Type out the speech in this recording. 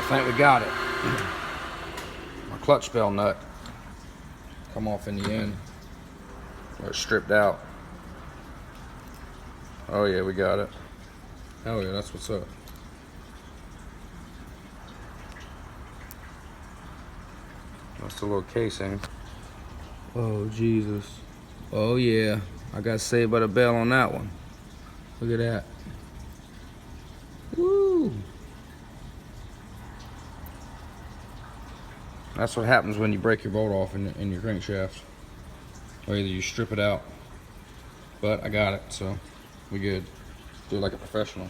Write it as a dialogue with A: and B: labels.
A: think we got it. My clutch bell nut come off in the end. Or it's stripped out. Oh yeah, we got it. Hell yeah, that's what's up. That's the little casing. Oh Jesus. Oh yeah, I got saved by the bell on that one. Look at that. Woo! That's what happens when you break your bolt off in your crankshaft. Or either you strip it out. But I got it, so we good. Do it like a professional.